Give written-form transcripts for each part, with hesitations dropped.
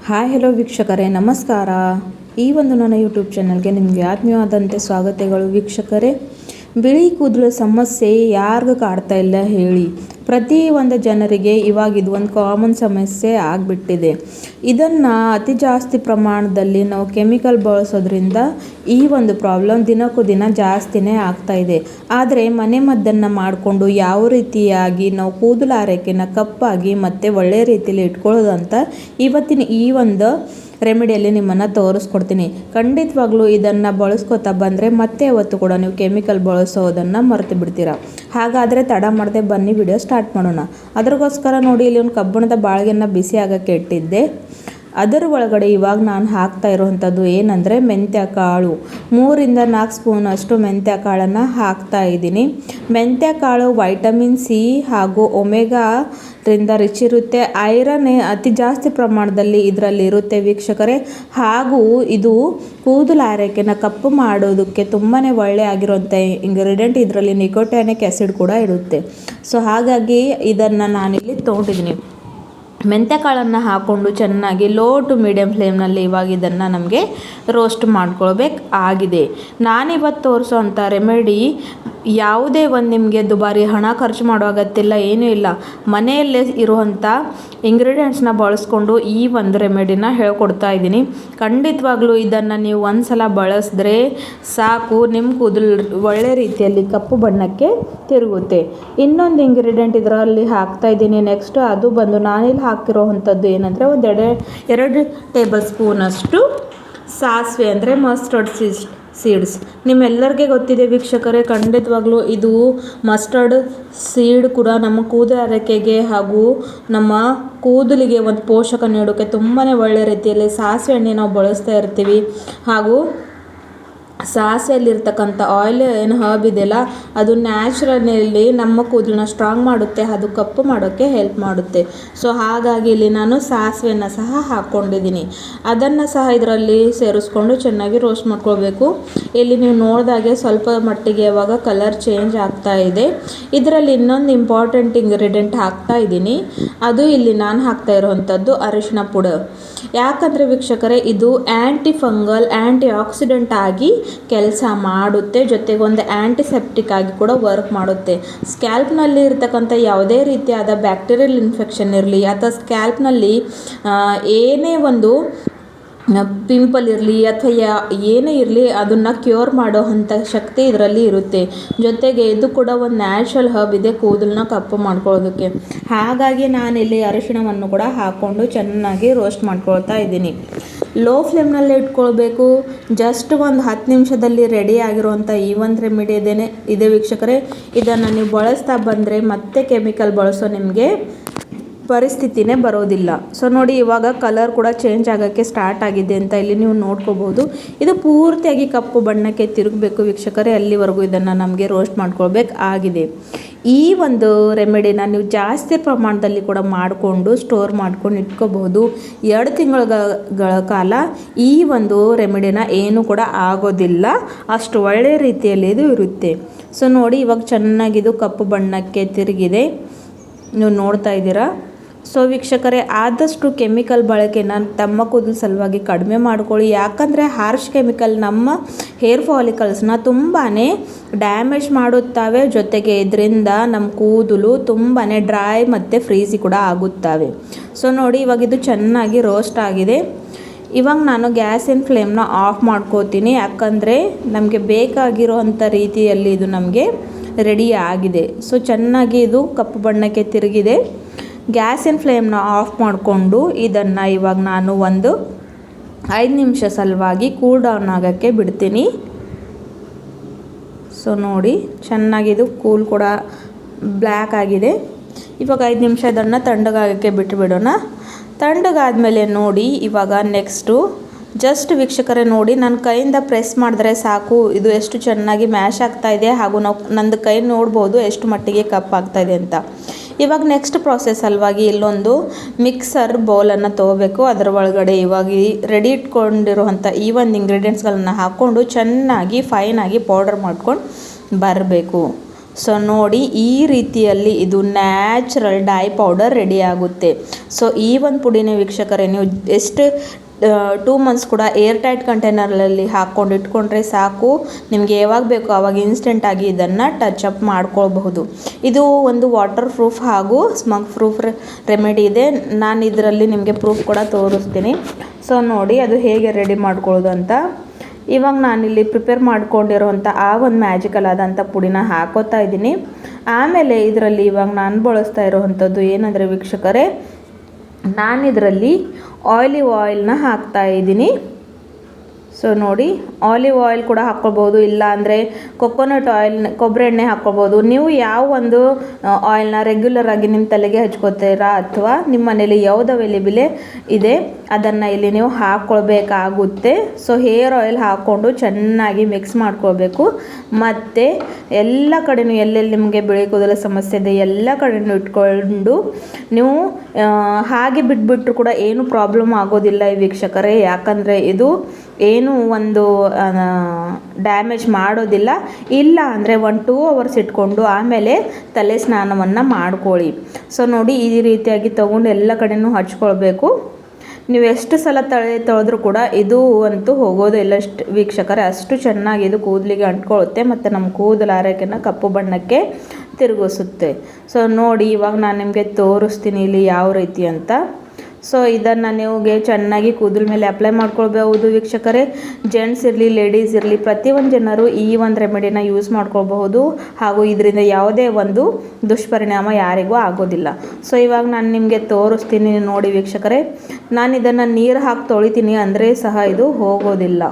Hi hello ವೀಕ್ಷಕರೇ, ನಮಸ್ಕಾರ. ಈ ಒಂದು ನನ್ನ ಯೂಟ್ಯೂಬ್ ಚಾನಲ್ಗೆ ನಿಮಗೆ ಆತ್ಮೀಯವಾದಂತೆ ಸ್ವಾಗತಗಳು. ವೀಕ್ಷಕರೇ, ಬಿಳಿ ಕೂದಲು ಸಮಸ್ಯೆ ಯಾರಿಗೂ ಕಾಡ್ತಾ ಇಲ್ಲ ಹೇಳಿ? ಪ್ರತಿ ಒಂದು ಜನರಿಗೆ ಇವಾಗ ಇದು ಒಂದು ಕಾಮನ್ ಸಮಸ್ಯೆ ಆಗಿಬಿಟ್ಟಿದೆ. ಇದನ್ನು ಅತಿ ಜಾಸ್ತಿ ಪ್ರಮಾಣದಲ್ಲಿ ನಾವು ಕೆಮಿಕಲ್ ಬಳಸೋದ್ರಿಂದ ಈ ಒಂದು ಪ್ರಾಬ್ಲಮ್ ದಿನಕ್ಕೂ ದಿನ ಜಾಸ್ತಿನೇ ಆಗ್ತಾ ಇದೆ. ಆದರೆ ಮನೆಮದ್ದನ್ನು ಮಾಡಿಕೊಂಡು ಯಾವ ರೀತಿಯಾಗಿ ನಾವು ಕೂದಲು ಆರೈಕೆನ ಕಪ್ಪಾಗಿ ಮತ್ತು ಒಳ್ಳೆಯ ರೀತಿಯಲ್ಲಿ ಇಟ್ಕೊಳ್ಳೋದಂತ ಇವತ್ತಿನ ಈ ಒಂದು ರೆಮಿಡಿಯಲ್ಲಿ ನಿಮ್ಮನ್ನು ತೋರಿಸ್ಕೊಡ್ತೀನಿ. ಖಂಡಿತವಾಗ್ಲೂ ಇದನ್ನು ಬಳಸ್ಕೊತಾ ಬಂದರೆ ಮತ್ತೆ ಯಾವತ್ತು ಕೂಡ ನೀವು ಕೆಮಿಕಲ್ ಬಳಸೋದನ್ನು ಮರೆತು ಬಿಡ್ತೀರಾ. ಹಾಗಾದರೆ ತಡ ಮಾಡದೆ ಬನ್ನಿ ವಿಡಿಯೋ ಸ್ಟಾರ್ಟ್ ಮಾಡೋಣ. ಅದಕ್ಕೋಸ್ಕರ ನೋಡಿ, ಇಲ್ಲಿ ಒಂದು ಕಬ್ಬಿಣದ ಬಾಳಿಗೆಯನ್ನು ಬಿಸಿ ಆಗೋಕ್ಕೆ ಇಟ್ಟಿದ್ದೆ. ಅದರ ಒಳಗಡೆ ಇವಾಗ ನಾನು ಹಾಕ್ತಾ ಇರುವಂಥದ್ದು ಏನಂದರೆ ಮೆಂತ್ಯ ಕಾಳು. 3-4 ಸ್ಪೂನ್ ಅಷ್ಟು ಮೆಂತ್ಯ ಕಾಳನ್ನು ಹಾಕ್ತಾ ಇದ್ದೀನಿ. ಮೆಂತ್ಯ ಕಾಳು ವೈಟಮಿನ್ ಸಿ ಹಾಗೂ ಒಮೆಗಾರಿಂದ ರಿಚ್ ಇರುತ್ತೆ. ಐರನ್ ಅತಿ ಜಾಸ್ತಿ ಪ್ರಮಾಣದಲ್ಲಿ ಇದರಲ್ಲಿ ಇರುತ್ತೆ ವೀಕ್ಷಕರೇ. ಹಾಗೂ ಇದು ಕೂದಲು ಆರೈಕೆನ ಕಪ್ಪು ಮಾಡೋದಕ್ಕೆ ತುಂಬಾ ಒಳ್ಳೆ ಆಗಿರುವಂಥ ಇಂಗ್ರೀಡಿಯೆಂಟ್. ಇದರಲ್ಲಿ ನಿಕೋಟಿನಿಕ್ ಆ್ಯಸಿಡ್ ಕೂಡ ಇರುತ್ತೆ. ಸೊ ಹಾಗಾಗಿ ಇದನ್ನು ನಾನಿಲ್ಲಿ ತೊಗೊಂಡಿದ್ದೀನಿ. ಮೆಂತ್ಯ ಕಾಳನ್ನು ಹಾಕ್ಕೊಂಡು ಚೆನ್ನಾಗಿ ಲೋ ಟು ಮೀಡಿಯಮ್ ಫ್ಲೇಮ್ನಲ್ಲಿ ಇವಾಗ ಇದನ್ನು ನಮಗೆ ರೋಸ್ಟ್ ಮಾಡ್ಕೊಳ್ಬೇಕು ಆಗಿದೆ. ನಾನಿವತ್ತು ತೋರಿಸೋವಂಥ ರೆಮಿಡಿ ಯಾವುದೇ ಒಂದು ನಿಮಗೆ ದುಬಾರಿ ಹಣ ಖರ್ಚು ಮಾಡೋ ಅಗತ್ಯವಿಲ್ಲ, ಏನೂ ಇಲ್ಲ. ಮನೆಯಲ್ಲೇ ಇರುವಂಥ ಇಂಗ್ರೀಡಿಯೆಂಟ್ಸ್ನ ಬಳಸ್ಕೊಂಡು ಈ ಒಂದು ರೆಮಿಡಿನ ಹೇಳ್ಕೊಡ್ತಾ ಇದ್ದೀನಿ. ಖಂಡಿತವಾಗ್ಲೂ ಇದನ್ನು ನೀವು ಒಂದು ಸಲ ಬಳಸಿದ್ರೆ ಸಾಕು, ನಿಮ್ಮ ಕೂದಲು ಒಳ್ಳೆ ರೀತಿಯಲ್ಲಿ ಕಪ್ಪು ಬಣ್ಣಕ್ಕೆ ತಿರುಗುತ್ತೆ. ಇನ್ನೊಂದು ಇಂಗ್ರೀಡಿಯೆಂಟ್ ಇದರಲ್ಲಿ ಹಾಕ್ತಾ ಇದ್ದೀನಿ ನೆಕ್ಸ್ಟ್. ಅದು ಬಂದು ನಾನಿಲ್ಲಿ ಹಾಕಿರೋವಂಥದ್ದು ಏನಂದರೆ 2 ಟೇಬಲ್ ಸ್ಪೂನಷ್ಟು ಸಾಸಿವೆ, ಅಂದರೆ ಮಸ್ಟರ್ಡ್ ಸೀಡ್ಸ್. ನಿಮ್ಮೆಲ್ಲರಿಗೆ ಗೊತ್ತಿದೆ ವೀಕ್ಷಕರೇ, ಖಂಡಿತವಾಗ್ಲೂ ಇದು ಮಸ್ಟರ್ಡ್ ಸೀಡ್ ಕೂಡ ನಮ್ಮ ಕೂದಲು ಆರೈಕೆಗೆ ಹಾಗೂ ನಮ್ಮ ಕೂದಲಿಗೆ ಒಂದು ಪೋಷಕ ನೀಡೋಕ್ಕೆ ತುಂಬಾ ಒಳ್ಳೆಯ ರೀತಿಯಲ್ಲಿ ಸಾಸಿವೆ ಎಣ್ಣೆ ನಾವು ಬಳಸ್ತಾ ಇರ್ತೀವಿ. ಹಾಗೂ ಸಾಸಿವೆಯಲ್ಲಿರ್ತಕ್ಕಂಥ ಆಯಿಲ್ ಏನು ಹರ್ಬ್ ಇದೆಯಲ್ಲ, ಅದು ನ್ಯಾಚುರಲಿ ನಮ್ಮ ಕೂದಲನ್ನ ಸ್ಟ್ರಾಂಗ್ ಮಾಡುತ್ತೆ, ಅದು ಕಪ್ಪು ಮಾಡೋಕ್ಕೆ ಹೆಲ್ಪ್ ಮಾಡುತ್ತೆ. ಸೊ ಹಾಗಾಗಿ ಇಲ್ಲಿ ನಾನು ಸಾಸಿವೆಯನ್ನು ಸಹ ಹಾಕ್ಕೊಂಡಿದ್ದೀನಿ. ಅದನ್ನು ಸಹ ಇದರಲ್ಲಿ ಸೇರಿಸ್ಕೊಂಡು ಚೆನ್ನಾಗಿ ರೋಸ್ಟ್ ಮಾಡ್ಕೊಳ್ಬೇಕು. ಇಲ್ಲಿ ನೀವು ನೋಡಿದಾಗೆ ಸ್ವಲ್ಪ ಮಟ್ಟಿಗೆ ಇವಾಗ ಕಲರ್ ಚೇಂಜ್ ಆಗ್ತಾ ಇದೆ. ಇದರಲ್ಲಿ ಇನ್ನೊಂದು ಇಂಪಾರ್ಟೆಂಟ್ ಇಂಗ್ರೀಡಿಯೆಂಟ್ ಹಾಕ್ತಾ ಇದ್ದೀನಿ. ಅದು ಇಲ್ಲಿ ನಾನು ಹಾಕ್ತಾ ಇರುವಂಥದ್ದು ಅರಿಶಿನ ಪುಡಿ. ಯಾಕಂದರೆ ವೀಕ್ಷಕರೇ, ಇದು ಆ್ಯಂಟಿ ಫಂಗಲ್, ಆ್ಯಂಟಿ ಆಕ್ಸಿಡೆಂಟ್ ಆಗಿ ಕೆಲಸ ಮಾಡುತ್ತೆ. ಜೊತೆಗೆ ಒಂದು ಆ್ಯಂಟಿಸೆಪ್ಟಿಕ್ ಆಗಿ ಕೂಡ ವರ್ಕ್ ಮಾಡುತ್ತೆ. ಸ್ಕ್ಯಾಲ್ಪ್ನಲ್ಲಿ ಇರ್ತಕ್ಕಂಥ ಯಾವುದೇ ರೀತಿಯಾದ ಬ್ಯಾಕ್ಟೀರಿಯಲ್ ಇನ್ಫೆಕ್ಷನ್ ಇರಲಿ ಅಥವಾ ಸ್ಕ್ಯಾಲ್ಪ್ನಲ್ಲಿ ಏನೇ ಒಂದು ಪಿಂಪಲ್ ಇರಲಿ ಅಥವಾ ಏನೇ ಇರಲಿ ಅದನ್ನು ಕ್ಯೂರ್ ಮಾಡೋ ಅಂಥ ಶಕ್ತಿ ಇದರಲ್ಲಿ ಇರುತ್ತೆ. ಜೊತೆಗೆ ಇದು ಕೂಡ ಒಂದು ನ್ಯಾಚುರಲ್ ಹರ್ಬ್ ಇದೆ ಕೂದಲನ್ನ ಕಪ್ಪು ಮಾಡ್ಕೊಳ್ಳೋದಕ್ಕೆ. ಹಾಗಾಗಿ ನಾನಿಲ್ಲಿ ಅರಿಶಿಣವನ್ನು ಕೂಡ ಹಾಕ್ಕೊಂಡು ಚೆನ್ನಾಗಿ ರೋಸ್ಟ್ ಮಾಡ್ಕೊಳ್ತಾ ಇದ್ದೀನಿ. ಲೋ ಫ್ಲೇಮ್ನಲ್ಲೇ ಇಟ್ಕೊಳ್ಬೇಕು. ಜಸ್ಟ್ ಒಂದು 10 ನಿಮಿಷದಲ್ಲಿ ರೆಡಿ ಆಗಿರುವಂಥ ಈ ಒಂದು ರೆಮಿಡಿ ಇದೆ ವೀಕ್ಷಕರೇ. ಇದನ್ನು ನೀವು ಬಳಸ್ತಾ ಬಂದರೆ ಮತ್ತೆ ಕೆಮಿಕಲ್ ಬಳಸೋ ನಿಮಗೆ ಪರಿಸ್ಥಿತಿನೇ ಬರೋದಿಲ್ಲ. ಸೊ ನೋಡಿ, ಇವಾಗ ಕಲರ್ ಕೂಡ ಚೇಂಜ್ ಆಗೋಕ್ಕೆ ಸ್ಟಾರ್ಟ್ ಆಗಿದೆ ಅಂತ ಇಲ್ಲಿ ನೀವು ನೋಡ್ಕೋಬೋದು. ಇದು ಪೂರ್ತಿಯಾಗಿ ಕಪ್ಪು ಬಣ್ಣಕ್ಕೆ ತಿರುಗಬೇಕು ವೀಕ್ಷಕರೇ. ಅಲ್ಲಿವರೆಗೂ ಇದನ್ನು ನಮಗೆ ರೋಸ್ಟ್ ಮಾಡ್ಕೊಳ್ಬೇಕು ಆಗಿದೆ. ಈ ಒಂದು ರೆಮಿಡಿನ ನೀವು ಜಾಸ್ತಿ ಪ್ರಮಾಣದಲ್ಲಿ ಕೂಡ ಮಾಡಿಕೊಂಡು ಸ್ಟೋರ್ ಮಾಡ್ಕೊಂಡು ಇಟ್ಕೋಬಹುದು. 2 ತಿಂಗಳ ಕಾಲ ಈ ಒಂದು ರೆಮಿಡಿನ ಏನು ಕೂಡ ಆಗೋದಿಲ್ಲ, ಅಷ್ಟು ಒಳ್ಳೆಯ ರೀತಿಯಲ್ಲಿ ಇದು ಇರುತ್ತೆ. ಸೊ ನೋಡಿ, ಇವಾಗ ಚೆನ್ನಾಗಿದು ಕಪ್ಪು ಬಣ್ಣಕ್ಕೆ ತಿರುಗಿದೆ, ನೀವು ನೋಡ್ತಾ ಇದ್ದೀರಾ. ಸೊ ವೀಕ್ಷಕರೇ, ಆದಷ್ಟು ಕೆಮಿಕಲ್ ಬಳಕೆನ ತಮ್ಮ ಕೂದಲು ಸಲುವಾಗಿ ಕಡಿಮೆ ಮಾಡ್ಕೊಳ್ಳಿ. ಯಾಕಂದರೆ ಹಾರ್ಶ್ ಕೆಮಿಕಲ್ ನಮ್ಮ ಹೇರ್ ಫಾಲಿಕಲ್ಸ್ನ ತುಂಬಾ ಡ್ಯಾಮೇಜ್ ಮಾಡುತ್ತವೆ. ಜೊತೆಗೆ ಇದರಿಂದ ನಮ್ಮ ಕೂದಲು ತುಂಬಾ ಡ್ರೈ ಮತ್ತು ಫ್ರೀಸಿ ಕೂಡ ಆಗುತ್ತವೆ. ಸೊ ನೋಡಿ, ಇವಾಗ ಇದು ಚೆನ್ನಾಗಿ ರೋಸ್ಟ್ ಆಗಿದೆ. ಇವಾಗ ನಾನು ಗ್ಯಾಸಿನ ಫ್ಲೇಮ್ನ ಆಫ್ ಮಾಡ್ಕೋತೀನಿ. ಯಾಕಂದರೆ ನಮಗೆ ಬೇಕಾಗಿರೋವಂಥ ರೀತಿಯಲ್ಲಿ ಇದು ನಮಗೆ ರೆಡಿ ಆಗಿದೆ. ಸೊ ಚೆನ್ನಾಗಿ ಇದು ಕಪ್ಪು ಬಣ್ಣಕ್ಕೆ ತಿರುಗಿದೆ. ಗ್ಯಾಸಿನ ಫ್ಲೇಮ್ನ ಆಫ್ ಮಾಡಿಕೊಂಡು ಇದನ್ನು ಇವಾಗ ನಾನು ಒಂದು 5 ನಿಮಿಷ ಸಲುವಾಗಿ ಕೂಲ್ ಡೌನ್ ಆಗೋಕ್ಕೆ ಬಿಡ್ತೀನಿ. ಸೊ ನೋಡಿ, ಚೆನ್ನಾಗಿದು ಕೂಲ್ ಕೂಡ ಬ್ಲ್ಯಾಕ್ ಆಗಿದೆ. ಇವಾಗ 5 ನಿಮಿಷ ಇದನ್ನು ತಣ್ಣಗಾಗೋಕ್ಕೆ ಬಿಟ್ಟುಬಿಡೋಣ. ತಣ್ಣಗಾದ್ಮೇಲೆ ನೋಡಿ, ಇವಾಗ ನೆಕ್ಸ್ಟು ಜಸ್ಟ್ ವೀಕ್ಷಕರೇ ನೋಡಿ, ನನ್ನ ಕೈಯಿಂದ ಪ್ರೆಸ್ ಮಾಡಿದ್ರೆ ಸಾಕು, ಇದು ಎಷ್ಟು ಚೆನ್ನಾಗಿ ಮ್ಯಾಶ್ ಆಗ್ತಾಯಿದೆ. ಹಾಗೂ ನಂದು ಕೈ ನೋಡ್ಬೋದು ಎಷ್ಟು ಮಟ್ಟಿಗೆ ಕಪ್ಪಾಗ್ತಾಯಿದೆ ಅಂತ. ಇವಾಗ ನೆಕ್ಸ್ಟ್ ಪ್ರಾಸೆಸ್ ಸಲುವಾಗಿ ಇಲ್ಲೊಂದು ಮಿಕ್ಸರ್ ಬೌಲನ್ನು ತೊಗೋಬೇಕು. ಅದರ ಒಳಗಡೆ ಇವಾಗ ರೆಡಿ ಇಟ್ಕೊಂಡಿರುವಂಥ ಈ ಒಂದು ಇಂಗ್ರೀಡಿಯೆಂಟ್ಸ್ಗಳನ್ನು ಹಾಕ್ಕೊಂಡು ಚೆನ್ನಾಗಿ ಫೈನಾಗಿ ಪೌಡರ್ ಮಾಡ್ಕೊಂಡು ಬರಬೇಕು. ಸೊ ನೋಡಿ ಈ ರೀತಿಯಲ್ಲಿ ಇದು ನ್ಯಾಚುರಲ್ ಡೈ ಪೌಡರ್ ರೆಡಿ ಆಗುತ್ತೆ. ಸೊ ಈ ಒಂದು ಪುಡಿನ ವೀಕ್ಷಕರೇ ನೀವು ಎಷ್ಟು 2 ಮಂತ್ಸ್ ಕೂಡ ಏರ್ ಟೈಟ್ ಕಂಟೈನರಲ್ಲಿ ಹಾಕ್ಕೊಂಡು ಇಟ್ಕೊಂಡ್ರೆ ಸಾಕು. ನಿಮಗೆ ಯಾವಾಗ ಬೇಕೋ ಆವಾಗ ಇನ್ಸ್ಟೆಂಟಾಗಿ ಇದನ್ನು ಟಚ್ ಅಪ್ ಮಾಡ್ಕೊಳ್ಬಹುದು. ಇದು ಒಂದು ವಾಟರ್ ಪ್ರೂಫ್ ಹಾಗೂ ಸ್ಮಗ್ ಪ್ರೂಫ್ ರೆಮಿಡಿ ಇದೆ. ನಾನು ಇದರಲ್ಲಿ ನಿಮಗೆ ಪ್ರೂಫ್ ಕೂಡ ತೋರಿಸ್ತೀನಿ. ಸೊ ನೋಡಿ ಅದು ಹೇಗೆ ರೆಡಿ ಮಾಡ್ಕೊಳ್ಳೋದು ಅಂತ. ಇವಾಗ ನಾನಿಲ್ಲಿ ಪ್ರಿಪೇರ್ ಮಾಡ್ಕೊಂಡಿರೋವಂಥ ಆ ಒಂದು ಮ್ಯಾಜಿಕಲ್ ಆದಂಥ ಪುಡಿನ ಹಾಕೋತಾ ಇದ್ದೀನಿ. ಆಮೇಲೆ ಇದರಲ್ಲಿ ಇವಾಗ ನಾನು ಬಳಸ್ತಾ ಇರೋವಂಥದ್ದು ಏನಂದರೆ ವೀಕ್ಷಕರೇ, ನಾನಿದರಲ್ಲಿ ಆಲಿವ್ ಆಯಿಲ್ನ ಹಾಕ್ತಾ ಇದ್ದೀನಿ. ಸೊ ನೋಡಿ ಆಲಿವ್ ಆಯಿಲ್ ಕೂಡ ಹಾಕ್ಕೊಳ್ಬೋದು, ಇಲ್ಲ ಅಂದರೆ ಕೊಕೊನಟ್ ಆಯಿಲ್ ಕೊಬ್ಬರಿ ಎಣ್ಣೆ ಹಾಕ್ಕೊಳ್ಬೋದು. ನೀವು ಯಾವ ಒಂದು ಆಯಿಲ್ನ ರೆಗ್ಯುಲರ್ ಆಗಿ ನಿಮ್ಮ ತಲೆಗೆ ಹಚ್ಕೋತೀರಾ ಅಥವಾ ನಿಮ್ಮ ಮನೇಲಿ ಯಾವುದು ಅವೈಲೇಬಲ್ ಇದೆ ಅದನ್ನು ಇಲ್ಲಿ ನೀವು ಹಾಕ್ಕೊಳ್ಬೇಕಾಗುತ್ತೆ. ಸೊ ಹೇರ್ ಆಯಿಲ್ ಹಾಕ್ಕೊಂಡು ಚೆನ್ನಾಗಿ ಮಿಕ್ಸ್ ಮಾಡ್ಕೊಳ್ಬೇಕು. ಮತ್ತು ಎಲ್ಲ ಕಡೆಯೂ ಎಲ್ಲೆಲ್ಲಿ ನಿಮಗೆ ಬಿಳಿ ಕೂದಲ ಸಮಸ್ಯೆ ಇದೆ ಎಲ್ಲ ಕಡೆಯೂ ಇಟ್ಕೊಂಡು ನೀವು ಹಾಗೆ ಬಿಟ್ಬಿಟ್ರು ಕೂಡ ಏನು ಪ್ರಾಬ್ಲಮ್ ಆಗೋದಿಲ್ಲ ಈ ವೀಕ್ಷಕರೇ. ಯಾಕಂದರೆ ಇದು ಏನು ಒಂದು ಡ್ಯಾಮೇಜ್ ಮಾಡೋದಿಲ್ಲ. ಇಲ್ಲ ಅಂದರೆ 1-2 ಅವರ್ಸ್ ಇಟ್ಕೊಂಡು ಆಮೇಲೆ ತಲೆ ಸ್ನಾನವನ್ನು ಮಾಡ್ಕೊಳ್ಳಿ. ಸೊ ನೋಡಿ ಈ ರೀತಿಯಾಗಿ ತೊಗೊಂಡು ಎಲ್ಲ ಕಡೆಯೂ ಹಚ್ಕೊಳ್ಬೇಕು. ನೀವು ಎಷ್ಟು ಸಲ ತೊಳೆದ್ರೂ ಕೂಡ ಇದು ಅಂತೂ ಹೋಗೋದಿಲ್ಲ ವೀಕ್ಷಕರೇ. ಅಷ್ಟು ಚೆನ್ನಾಗಿ ಇದು ಕೂದಲಿಗೆ ಅಂಟ್ಕೊಳ್ಳುತ್ತೆ ಮತ್ತು ನಮ್ಮ ಕೂದಲು ಆರೈಕೆನ ಕಪ್ಪು ಬಣ್ಣಕ್ಕೆ ತಿರುಗಿಸುತ್ತೆ. ಸೊ ನೋಡಿ ಇವಾಗ ನಾನು ನಿಮಗೆ ತೋರಿಸ್ತೀನಿ ಇಲ್ಲಿ ಯಾವ ರೀತಿ ಅಂತ. ಸೊ ಇದನ್ನು ನೀವುಗೆ ಚೆನ್ನಾಗಿ ಕೂದಲ ಮೇಲೆ ಅಪ್ಲೈ ಮಾಡ್ಕೊಳ್ಬಹುದು ವೀಕ್ಷಕರೇ. ಜೆಂಟ್ಸ್ ಇರಲಿ ಲೇಡೀಸ್ ಇರಲಿ ಪ್ರತಿಯೊಂದು ಜನರು ಈ ಒಂದು ರೆಮಿಡಿನ ಯೂಸ್ ಮಾಡ್ಕೊಳ್ಬಹುದು. ಹಾಗೂ ಇದರಿಂದ ಯಾವುದೇ ಒಂದು ದುಷ್ಪರಿಣಾಮ ಯಾರಿಗೂ ಆಗೋದಿಲ್ಲ. ಸೊ ಇವಾಗ ನಾನು ನಿಮಗೆ ತೋರಿಸ್ತೀನಿ ನೋಡಿ ವೀಕ್ಷಕರೇ. ನಾನು ಇದನ್ನು ನೀರು ಹಾಕಿ ತೊಳಿತೀನಿ ಅಂದರೆ ಸಹ ಇದು ಹೋಗೋದಿಲ್ಲ.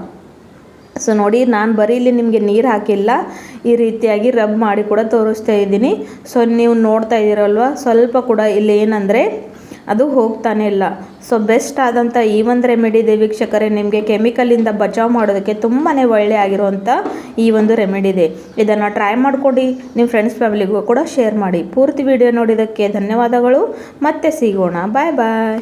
ಸೊ ನೋಡಿ ನಾನು ಬರೀ ಇಲ್ಲಿ ನಿಮಗೆ ನೀರು ಹಾಕಿಲ್ಲ, ಈ ರೀತಿಯಾಗಿ ರಬ್ ಮಾಡಿ ಕೂಡ ತೋರಿಸ್ತಾ ಇದ್ದೀನಿ. ಸೊ ನೀವು ನೋಡ್ತಾ ಇದ್ದೀರಲ್ವ, ಸ್ವಲ್ಪ ಕೂಡ ಇಲ್ಲಿ ಏನಂದರೆ ಅದು ಹೋಗ್ತಾನೆ ಇಲ್ಲ. ಸೊ ಬೆಸ್ಟ್ ಆದಂಥ ಈ ಒಂದು ರೆಮಿಡಿ ಇದೆ ವೀಕ್ಷಕರೇ. ನಿಮಗೆ ಕೆಮಿಕಲಿಂದ ಬಚಾವ್ ಮಾಡೋದಕ್ಕೆ ತುಂಬಾ ಒಳ್ಳೆ ಆಗಿರುವಂಥ ಈ ಒಂದು ರೆಮಿಡಿ ಇದೆ. ಇದನ್ನು ಟ್ರೈ ಮಾಡ್ಕೊಂಡು ನಿಮ್ಮ ಫ್ರೆಂಡ್ಸ್ ಫ್ಯಾಮಿಲಿಗೂ ಕೂಡ ಶೇರ್ ಮಾಡಿ. ಪೂರ್ತಿ ವಿಡಿಯೋ ನೋಡಿದ್ದಕ್ಕೆ ಧನ್ಯವಾದಗಳು. ಮತ್ತೆ ಸಿಗೋಣ. ಬಾಯ್ ಬಾಯ್.